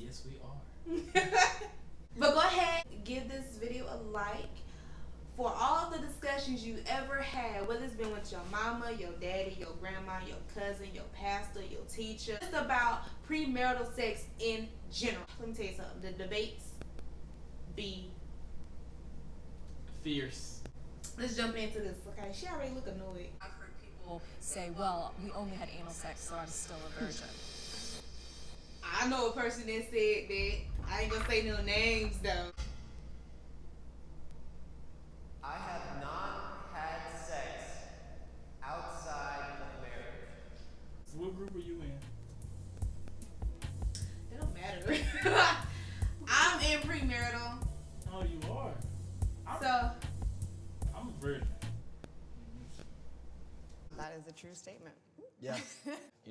Yes, we are. But go ahead, give this video a like. For all the discussions you ever had, whether it's been with your mama, your daddy, your grandma, your cousin, your pastor, your teacher, just about premarital sex in general. Let me tell you something. The debates be fierce. Let's jump into this. Okay, she already look annoyed. I've heard people say, well, we only had anal sex, so I'm still a virgin. I know a person that said that. I ain't gonna say no names though. I have not had sex outside of marriage. What group are you in? It don't matter. I'm in premarital. Oh, you are? I'm a virgin. That is a true statement. Yeah.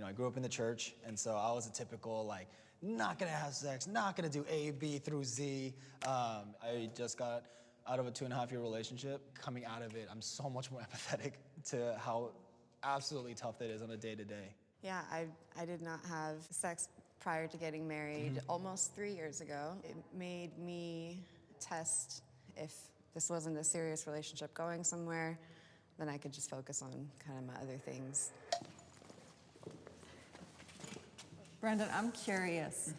I grew up in the church, and so I was a typical, not gonna have sex, not gonna do A, B through Z. I just got out of a 2.5-year relationship. Coming out of it, I'm so much more empathetic to how absolutely tough that is on a day-to-day. Yeah, I did not have sex prior to getting married almost 3 years ago. It made me test if this wasn't a serious relationship going somewhere, then I could just focus on kind of my other things. Brendan, I'm curious,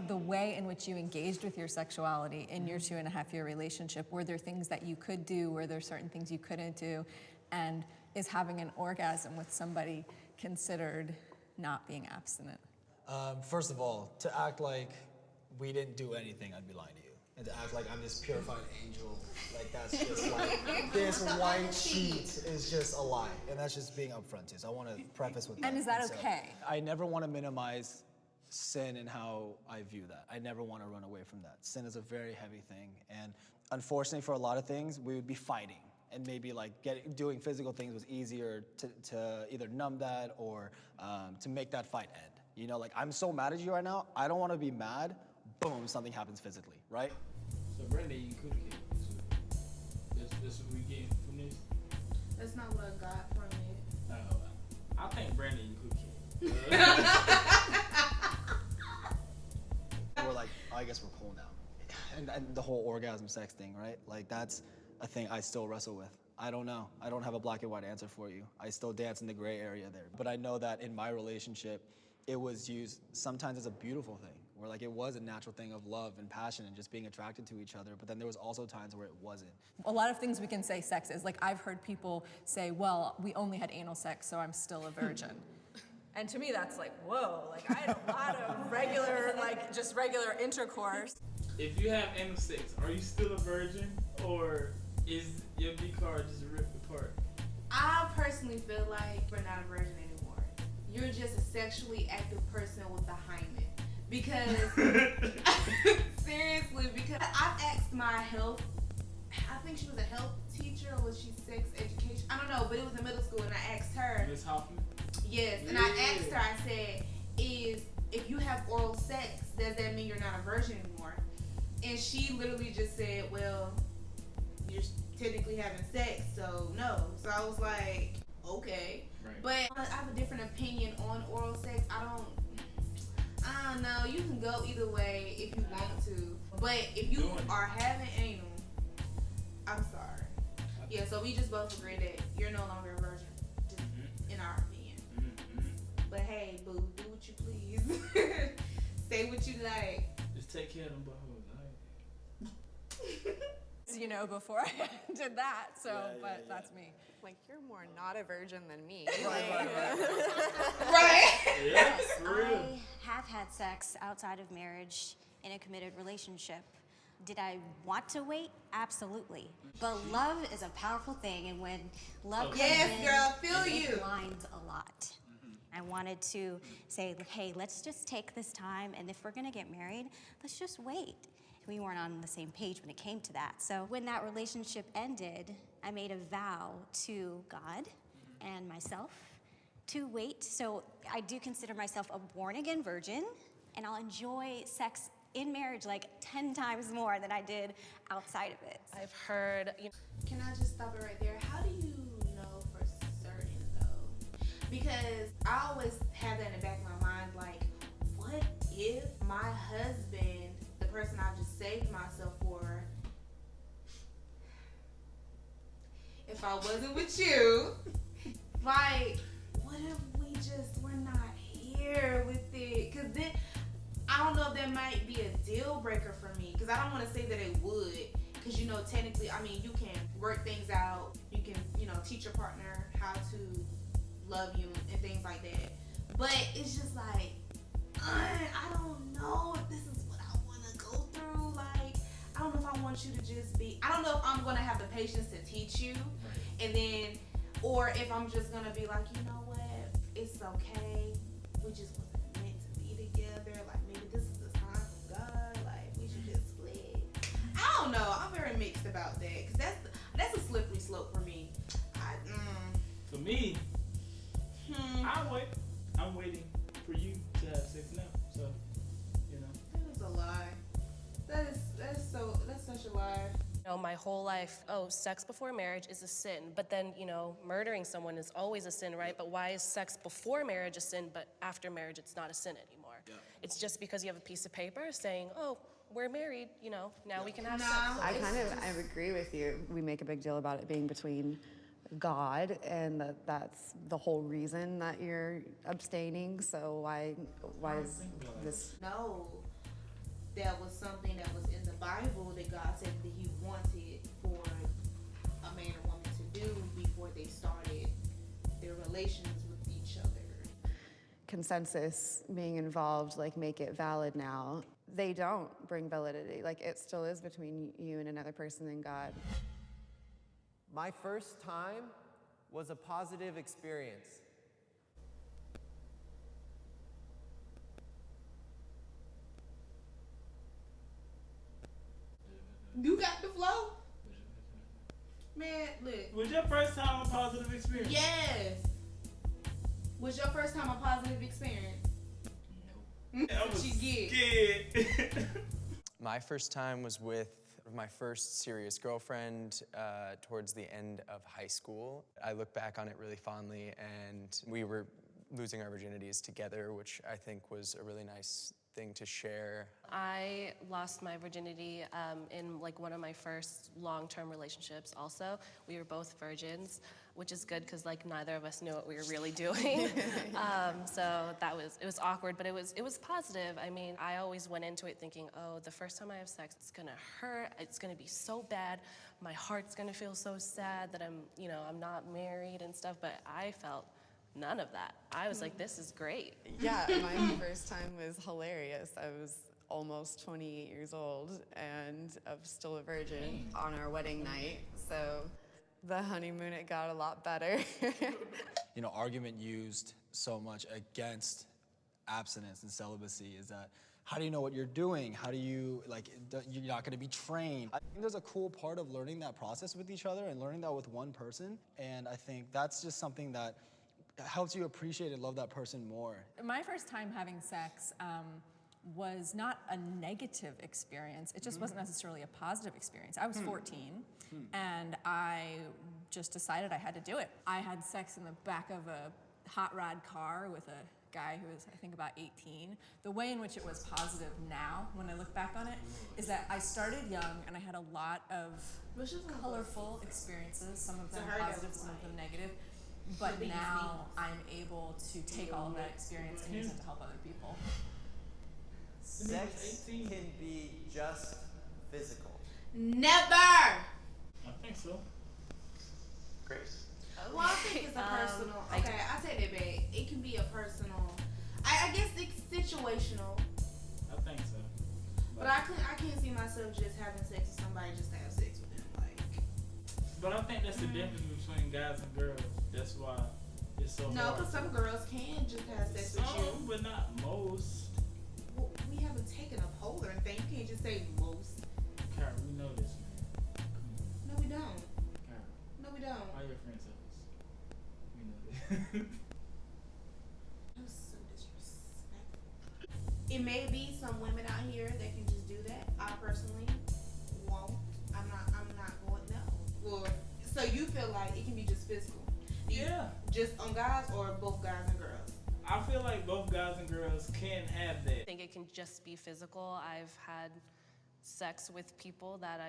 the way in which you engaged with your sexuality in your 2.5-year relationship, were there things that you could do, were there certain things you couldn't do, and is having an orgasm with somebody considered not being abstinent? First of all, to act like we didn't do anything, I'd be lying to you. And to act like I'm this purified angel, that's just this white sheet is just a lie. And that's just being upfront too. So I want to preface with that. And is that okay? I never want to minimize sin and how I view that. I never want to run away from that. Sin is a very heavy thing. And unfortunately for a lot of things, we would be fighting. And maybe doing physical things was easier to either numb that or to make that fight end. I'm so mad at you right now, I don't want to be mad. Boom, something happens physically, right? So Brandon, you could get this what we getting from this? That's not what I got from it. I think Brandon, you could get. We're I guess we're cool now. And the whole orgasm sex thing, right? That's a thing I still wrestle with. I don't know. I don't have a black and white answer for you. I still dance in the gray area there. But I know that in my relationship, it was used sometimes as a beautiful thing, where it was a natural thing of love and passion and just being attracted to each other, but then there was also times where it wasn't. A lot of things we can say sex is. I've heard people say, well, we only had anal sex, so I'm still a virgin. And to me, that's whoa, I had a lot of regular, just regular intercourse. If you have anal sex, are you still a virgin, or is your B card just ripped apart? I personally feel like we're not a virgin anymore. You're just a sexually active person with a hymen. Because, seriously, because I've asked my health, I think she was a health teacher, or was she sex education? I don't know, but it was in middle school, and I asked her. Miss Hoffman? Yes, and I asked her, I said, if you have oral sex, does that mean you're not a virgin anymore? And she literally just said, well, you're technically having sex, so no. So I was like, okay. Right. But I have a different opinion on oral sex. I don't know. You can go either way if you want to. But if you are having anal, I'm sorry. Yeah, so we just both agree that you're no longer a virgin, just in our opinion. But hey, boo, do what you please. Say what you like. Just take care of them buttholes. Before I did that, so, yeah. That's me. You're more not a virgin than me. Right? Yeah, for real. I have had sex outside of marriage in a committed relationship. Did I want to wait? Absolutely. But love is a powerful thing, and when love comes Yes, in, girl, feel it you. blinds a lot. I wanted to say, hey, let's just take this time, and if we're gonna get married, let's just wait. We weren't on the same page when it came to that. So when that relationship ended, I made a vow to God and myself to wait. So I do consider myself a born-again virgin, and I'll enjoy sex in marriage 10 times more than I did outside of it. I've heard, Can I just stop it right there? How do you know for certain, though? Because I always have that in the back of my mind, what if my husband, the person I just saved myself for, if I wasn't with you, like, what if we're not here with it? Because then, I don't know if that might be a deal breaker for me. Because I don't want to say that it would. Because, you know, technically, I mean, you can work things out. You can, you know, teach your partner how to love you and things like that. But it's just like, I don't know if this is what I want to go through. Like, I don't know if I want you to just be, I don't know if I'm going to have the patience to teach you. And then, or if I'm just going to be like, you know what, it's okay. We just wasn't meant to be together. Like, maybe this is the time from God. Like, we should just split. I don't know. I'm very mixed about that. Because that's a slippery slope for me. For me, I'm waiting for you to have sex now. So, you know. That is a lie. That's such a lie. You know, my whole life, sex before marriage is a sin. But then, you know, murdering someone is always a sin, right? But why is sex before marriage a sin, but after marriage it's not a sin anymore? Yeah. It's just because you have a piece of paper saying, oh, we're married, you know, now we can have sex. I agree with you. We make a big deal about it being between God, and that's the whole reason that you're abstaining. So why is this? No, that was something that was in the Bible that God said that He wanted for a man or woman to do before they started their relations with each other. Consensus being involved, like, make it valid now. They don't bring validity. Like, it still is between you and another person and God. My first time was a positive experience. You got the flow? Man, look. Was your first time a positive experience? Yes. Was your first time a positive experience? Nope. I was She scared. My first time was with my first serious girlfriend towards the end of high school. I look back on it really fondly, and we were losing our virginities together, which I think was a really nice thing to share. I lost my virginity in like one of my first long-term relationships also. We were both virgins, which is good because like neither of us knew what we were really doing. So it was awkward, but it was positive. I mean, I always went into it thinking, oh, the first time I have sex, it's gonna hurt, it's gonna be so bad, my heart's gonna feel so sad that I'm not married and stuff, but I felt none of that. I was like, this is great. Yeah, my first time was hilarious. I was almost 28 years old and I'm still a virgin on our wedding night. So the honeymoon, it got a lot better. You know, argument used so much against abstinence and celibacy is that, how do you know what you're doing? How do you, like, you're not gonna be trained. I think there's a cool part of learning that process with each other and learning that with one person. And I think that's just something that helps you appreciate and love that person more. My first time having sex was not a negative experience. It just wasn't necessarily a positive experience. I was 14, and I just decided I had to do it. I had sex in the back of a hot rod car with a guy who was, I think, about 18. The way in which it was positive now, when I look back on it, is that I started young and I had a lot of colorful experiences, some of them positive, some of them negative. But now I'm able to take all of that experience and use it to help other people. Sex can be just physical. Never! I think so. Grace? Well, I think it's a personal. Okay, I take that back. It can be a personal. I guess it's situational. I think so. But I can't see myself just having sex with somebody just to have sex with them. Like. But I think that's the difference between guys and girls. That's why it's so No, hard. because some girls can just have sex with you. Some, but not most. Well, we haven't taken a poll or anything. You can't just say most. Kara, we know this, man. No, we don't. Kara, No, we don't. all your friends have this. We know this. That was so disrespectful. It may be some women out here that can just do that. I personally won't. I'm not going, no. Well, so you feel like it can be just physical? Yeah. Just on guys or both guys and girls? I feel like both guys and girls can have that. I think it can just be physical. I've had sex with people that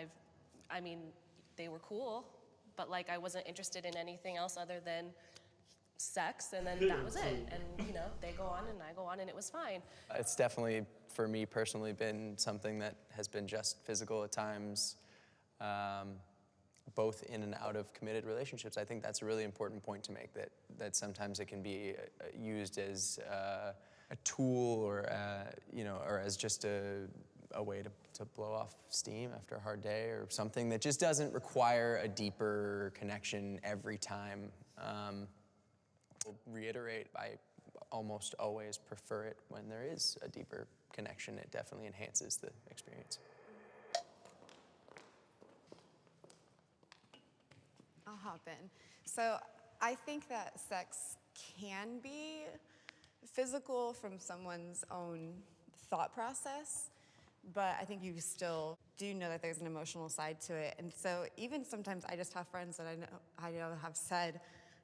I mean, they were cool, but like I wasn't interested in anything else other than sex, and then that was it. And you know, they go on and I go on, and it was fine. It's definitely, for me personally, been something that has been just physical at times, both in and out of committed relationships. I think that's a really important point to make, that sometimes it can be used as a tool or, you know, or as just a way to blow off steam after a hard day, or something that just doesn't require a deeper connection every time. I'll reiterate, I almost always prefer it when there is a deeper connection. It definitely enhances the experience. I'll hop in. So I think that sex can be physical from someone's own thought process, but I think you still do know that there's an emotional side to it. And so even sometimes I just have friends that I know have said,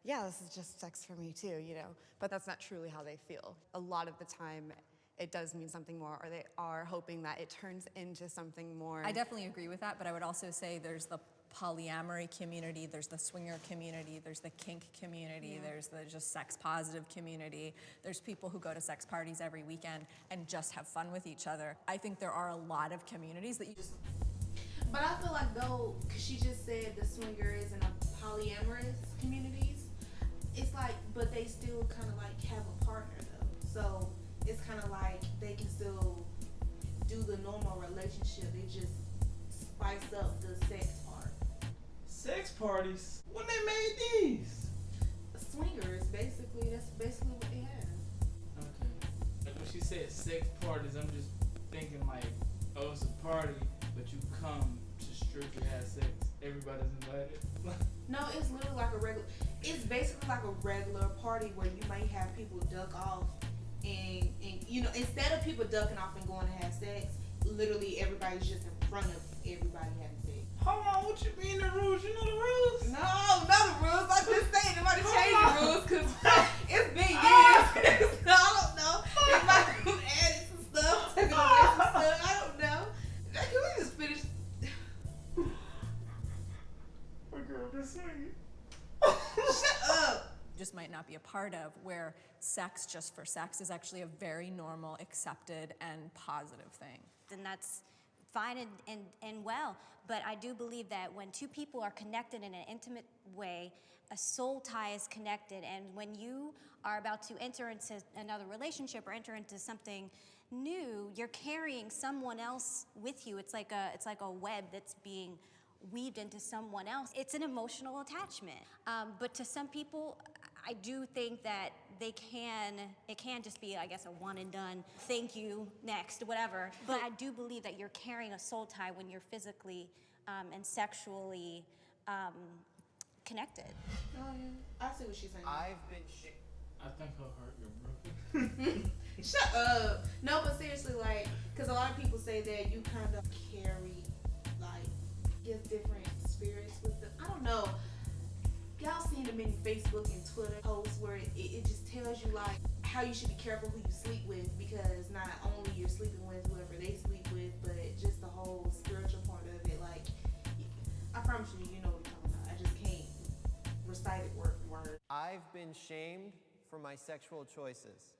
yeah, this is just sex for me too, you know, but that's not truly how they feel. A lot of the time it does mean something more, or they are hoping that it turns into something more. I definitely agree with that, but I would also say there's the polyamory community, there's the swinger community, there's the kink community, there's the just sex positive community, there's people who go to sex parties every weekend and just have fun with each other. I think there are a lot of communities that you just... But I feel like though, because she just said the swingers and a polyamorous communities, it's like, but they still kind of like have a partner though. So it's kind of like they can still do the normal relationship. They just spice up the sex part. Sex parties? When they made these? Swingers, basically. That's basically what they have. Okay. Like when she said sex parties, I'm just thinking like, oh, it's a party, but you come to strictly have sex. Everybody's invited. No, it's literally like a regular. It's basically like a regular party where you might have people duck off, and you know, instead of people ducking off and going to have sex, literally everybody's just in front of everybody having sex. Hold on, what you mean the rules? You know the rules? No, not the rules. I just saying nobody changed the rules because it's been years. I don't know. They might have added some stuff, taken away some stuff. I don't know. Can we just finish? My girl been swinging. Shut up. just might not be a part of, where sex just for sex is actually a very normal, accepted, and positive thing. And that's fine and well, but I do believe that when two people are connected in an intimate way, a soul tie is connected, and when you are about to enter into another relationship or enter into something new, you're carrying someone else with you. It's like a web that's being weaved into someone else. It's an emotional attachment. But to some people, I do think that it can just be, I guess, a one and done, thank you, next, whatever. But I do believe that you're carrying a soul tie when you're physically and sexually connected. Oh, yeah. I see what she's saying. I've been I think her heart got broken. Shut up. No, but seriously, like, because a lot of people say that you kind of carry, like, just different spirits with them. I don't know. Y'all seen the many Facebook and Twitter posts where it just tells you, like, how you should be careful who you sleep with, because not only you're sleeping with whoever they sleep with, but just the whole spiritual part of it. Like, I promise you, you know what I'm talking about. I just can't recite it word for word. I've been shamed for my sexual choices.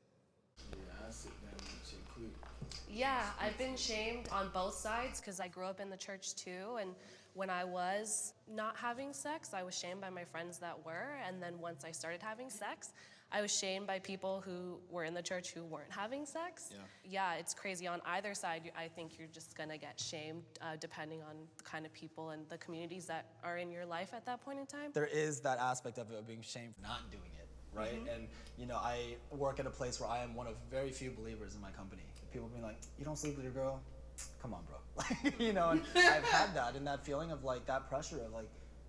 Yeah, I sit down with you quick. Yeah, I've been shamed on both sides because I grew up in the church too, and when I was not having sex, I was shamed by my friends that were, and then once I started having sex, I was shamed by people who were in the church who weren't having sex. Yeah, it's crazy. On either side, I think you're just gonna get shamed depending on the kind of people and the communities that are in your life at that point in time. There is that aspect of it, of being shamed for not doing it, right? Mm-hmm. And you know, I work at a place where I am one of very few believers in my company. People being like, you don't sleep with your girl? Come on, bro. Like, you know, and I've had that, and that feeling of like that pressure of like,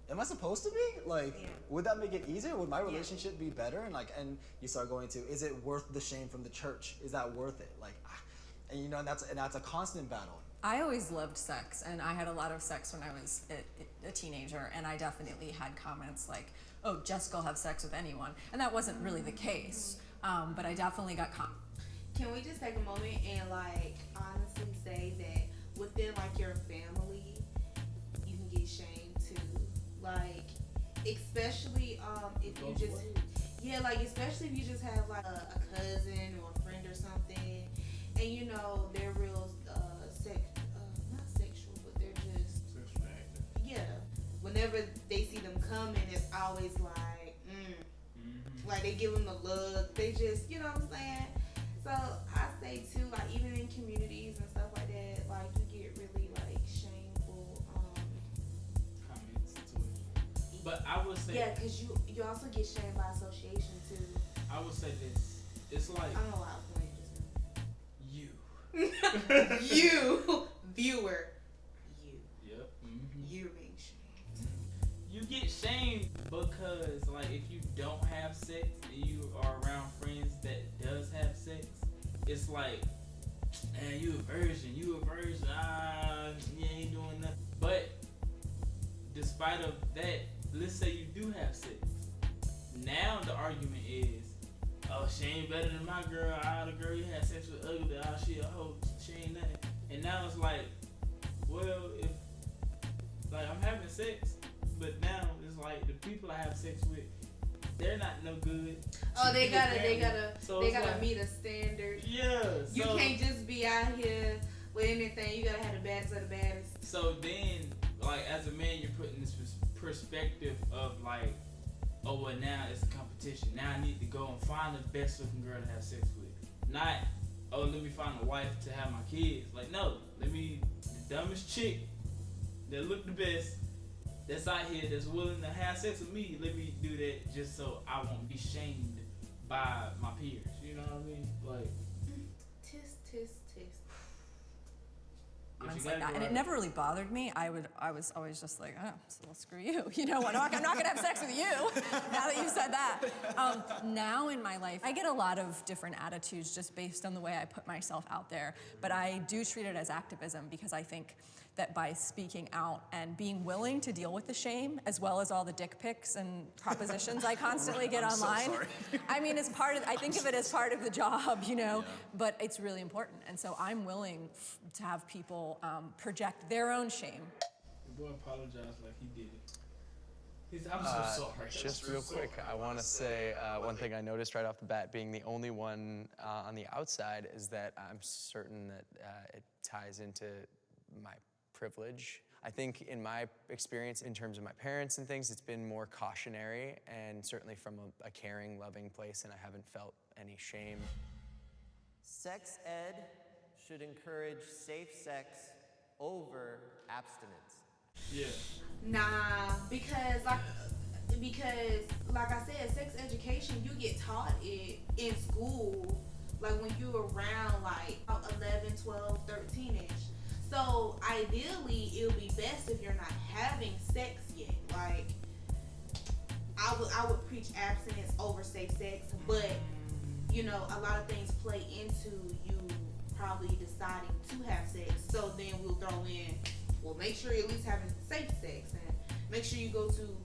am I supposed to be? Like, would that make it easier? Would my relationship be better? And like, and you start going to, is it worth the shame from the church? Is that worth it? Like, and you know, and that's a constant battle. I always loved sex, and I had a lot of sex when I was a teenager, and I definitely had comments like, oh, Jessica will have sex with anyone, and that wasn't really the case. but I definitely got Can we just take a moment and like honestly say that within like your family, you can get shamed too, like especially if you just like especially if you just have like a cousin or a friend or something, and you know they're real not sexual, but they're just Sexual active. Whenever they see them coming, it's always like like they give them the look, they just, you know what I'm saying. So I say too, like even in communities and stuff like that, like you get really like shameful Comments to it. But I would say, because you also get shamed by association too. I would say this. It's like I don't know why I pointed just now. You viewer, Yep. you're being shamed. You get shamed because like if you don't have sex and you are around friends that does have sex, it's like, man, you a virgin, you ain't doing nothing. But despite of that, let's say you do have sex. Now the argument is, oh, she ain't better than my girl. The girl you had sex with ugly. She a hoe. She ain't nothing. And now it's like, well, if like I'm having sex, but now it's like the people I have sex with, they're not no good. Oh, they gotta like, meet a standard. Yeah. You can't just be out here with anything. You gotta have the baddest of the baddest. So then, like as a man, you're putting this perspective of like, oh well, now it's a competition. Now I need to go and find the best looking girl to have sex with. Not, oh, let me find a wife to have my kids. Like, no, let me the dumbest chick that look the best, that's out here, that's willing to have sex with me. Let me do that just so I won't be shamed by my peers. You know what I mean? Like, Tisk. comments like that, and it never really bothered me. I was always just like, oh, so well, screw you. You know what? I'm not gonna have sex with you. Now that you said that. Now in my life, I get a lot of different attitudes just based on the way I put myself out there. But I do treat it as activism because I think that by speaking out and being willing to deal with the shame, as well as all the dick pics and propositions I constantly get online. I mean, I think of it as part of the job, you know, but it's really important. And so I'm willing to have people project their own shame. the boy apologized like he did it. He said, I'm so sorry. Just real quick, I want to say one thing I noticed right off the bat, being the only one on the outside, is that I'm certain that it ties into my privilege. I think in my experience, in terms of my parents and things, it's been more cautionary and certainly from a caring, loving place, and I haven't felt any shame. Sex ed should encourage safe sex over abstinence. Yeah. Nah, because like I said, sex education, you get taught it in school, like when you're around like 11, 12, 13-ish. So ideally, it would be best if you're not having sex yet. Like, I would preach abstinence over safe sex, but you know, a lot of things play into you probably deciding to have sex. So then we'll throw in, well, make sure you're at least having safe sex, and make sure you go to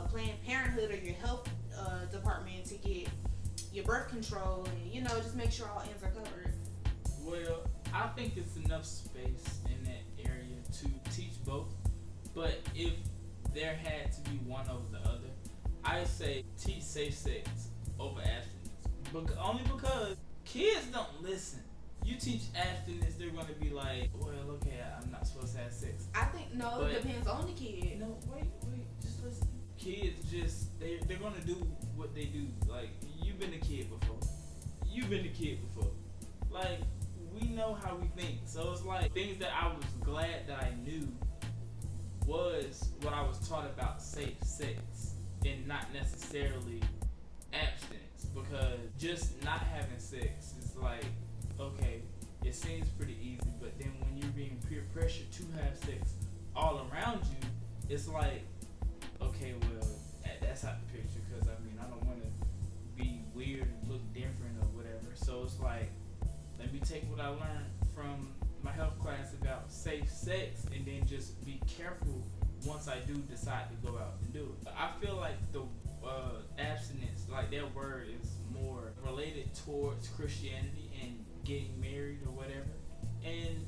Planned Parenthood or your health department to get your birth control, and you know, just make sure all ends are covered. Well, I think it's enough space in that area to teach both, but if there had to be one over the other, I say teach safe sex over abstinence. Only because kids don't listen. You teach abstinence, they're gonna be like, well, okay, I'm not supposed to have sex. I think, no, it depends on the kid. No, wait, just listen. Kids just, they're gonna do what they do. Like, you've been a kid before. Like, we know how we think. So it's like, things that I was glad that I knew was what I was taught about safe sex and not necessarily abstinence. Because just not having sex is like, okay, it seems pretty easy, but then when you're being peer pressured to have sex all around you, it's like, okay, well, that's out the picture, because I mean, I don't want to be weird and look different or whatever. So it's like, let me take what I learned from my health class about safe sex and then just be careful once I do decide to go out and do it. I feel like the abstinence, like that word is more related towards Christianity and getting married or whatever. And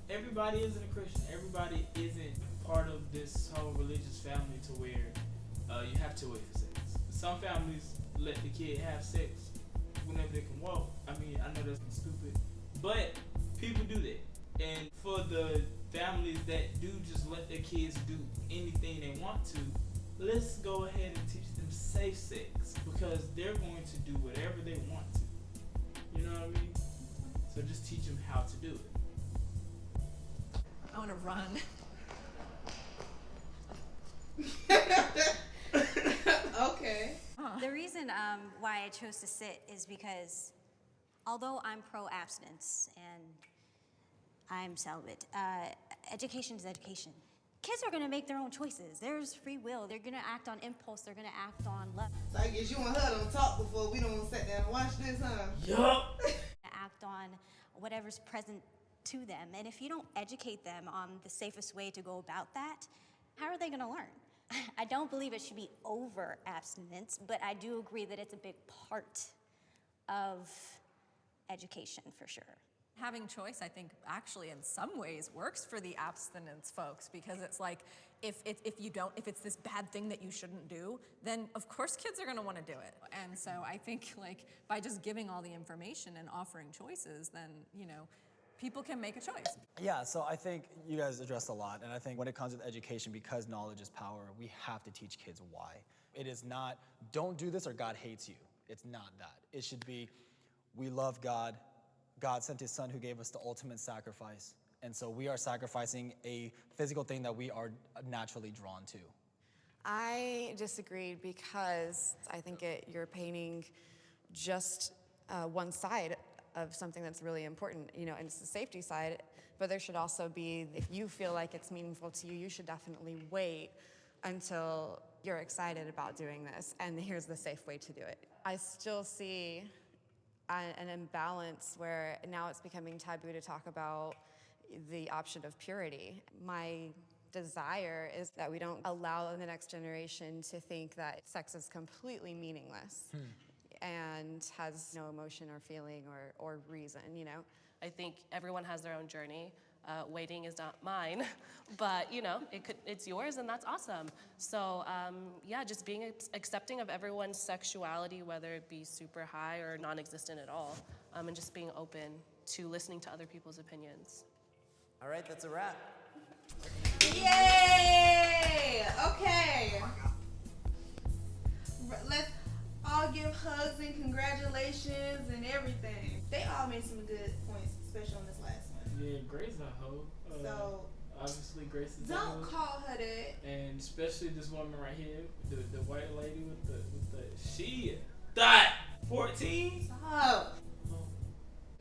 everybody isn't a Christian. Everybody isn't part of this whole religious family to where you have to wait for sex. Some families let the kid have sex whenever they can walk. I mean, I know that's stupid, but people do that. And for the families that do just let their kids do anything they want to, let's go ahead and teach them safe sex, because they're going to do whatever they want to. You know what I mean? So just teach them how to do it. I want to run. Okay. The reason why I chose to sit is because although I'm pro-abstinence and I'm celibate, education is education. Kids are gonna make their own choices. There's free will. They're gonna act on impulse. They're gonna act on love. So I guess you and her don't talk before we don't sit down and watch this, huh? Yup. Act on whatever's present to them. And if you don't educate them on the safest way to go about that, how are they gonna learn? I don't believe it should be over abstinence, but I do agree that it's a big part of education for sure. Having choice, I think, actually in some ways works for the abstinence folks, because it's like, if it's this bad thing that you shouldn't do, then of course kids are gonna wanna do it. And so I think, like, by just giving all the information and offering choices, then, you know, people can make a choice. Yeah, so I think you guys addressed a lot, and I think when it comes with education, because knowledge is power, we have to teach kids why. It is not, don't do this or God hates you. It's not that. It should be, we love God. God sent his son who gave us the ultimate sacrifice. And so we are sacrificing a physical thing that we are naturally drawn to. I disagreed because I think you're painting just one side of something that's really important, you know, and it's the safety side, but there should also be, if you feel like it's meaningful to you, you should definitely wait until you're excited about doing this, and here's the safe way to do it. I still see an imbalance where now it's becoming taboo to talk about the option of purity. My desire is that we don't allow the next generation to think that sex is completely meaningless and has no emotion or feeling or reason, you know? I think everyone has their own journey. Waiting is not mine, but you know, it's yours, and that's awesome. So yeah, just being accepting of everyone's sexuality, whether it be super high or non-existent at all, and just being open to listening to other people's opinions. All right, that's a wrap. Yay! Okay. Let's all give hugs and congratulations and everything. They all made some good points, especially on this last one. Yeah, Grace a hoe. So obviously Grace is a don't hoe. call her that. And especially this woman right here, the white lady with the she thought 14. Stop.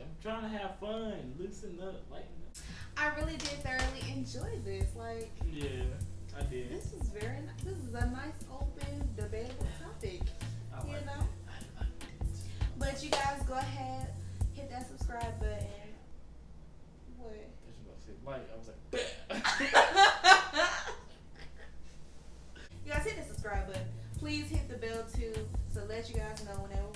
I'm trying to have fun, loosen up, lighten up. I really did thoroughly enjoy this. Like, Yeah, I did. this is this is a nice, open, debatable topic. I You like know? it. But you guys go ahead, hit that subscribe button. What? I was about to say like, I was like, bah. You guys hit the subscribe button. Please hit the bell too, so let you guys know whenever